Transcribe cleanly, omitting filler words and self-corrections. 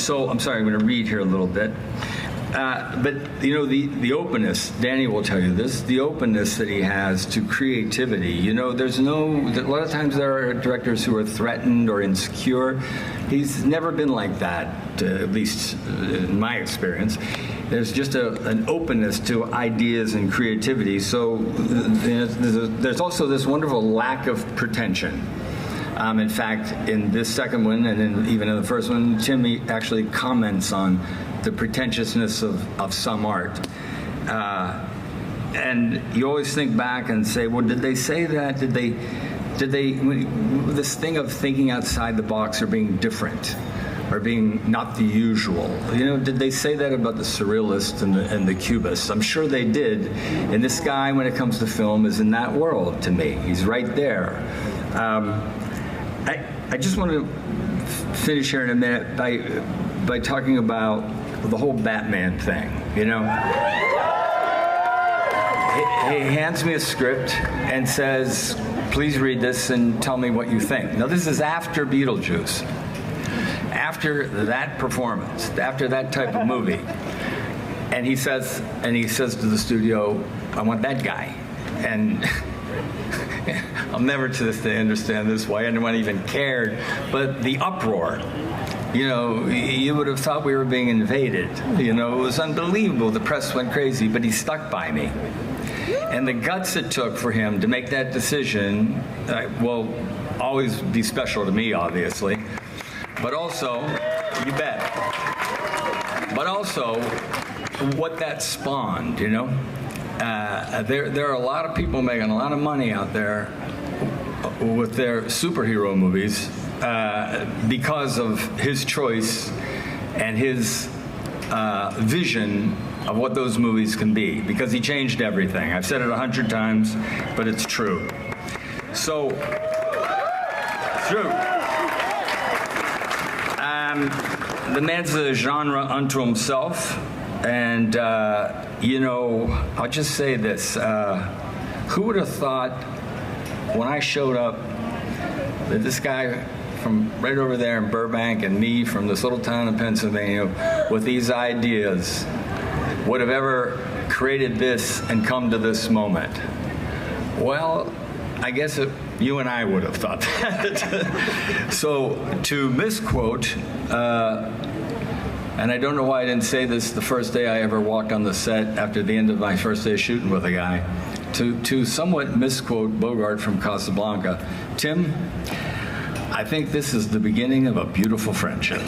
So I'm sorry, I'm going to read here a little bit. But you know, the openness, Danny will tell you this, the openness that he has to creativity. You know, a lot of times there are directors who are threatened or insecure. He's never been like that, at least in my experience. There's just an openness to ideas and creativity. So there's also this wonderful lack of pretension. In fact, in this second one, and even in the first one, Tim actually comments on the pretentiousness of some art. And you always think back and say, well, did they say that? Did they, this thing of thinking outside the box or being different, or being not the usual. You know, did they say that about the surrealists and the cubists? I'm sure they did. And this guy, when it comes to film, is in that world to me. He's right there. I just want to finish here in a minute by talking about the whole Batman thing, you know? He hands me a script and says, please read this and tell me what you think. Now, this is after Beetlejuice. After that performance, after that type of movie, and he says to the studio, I want that guy. And I'll never to this day understand this, why anyone even cared, but the uproar. You know, you would have thought we were being invaded. You know, it was unbelievable. The press went crazy, but he stuck by me. And the guts it took for him to make that decision will always be special to me, obviously. But also, you bet. But also, what that spawned, you know? There are a lot of people making a lot of money out there with their superhero movies because of his choice and his vision of what those movies can be, because he changed everything. I've said it 100 times, but it's true. So, true. The man's a genre unto himself, and you know, I'll just say this. Who would have thought when I showed up that this guy from right over there in Burbank and me from this little town in Pennsylvania with these ideas would have ever created this and come to this moment? Well, I guess you and I would have thought that. So to misquote, and I don't know why I didn't say this the first day I ever walked on the set after the end of my first day shooting with a guy, to somewhat misquote Bogart from Casablanca, Tim, I think this is the beginning of a beautiful friendship.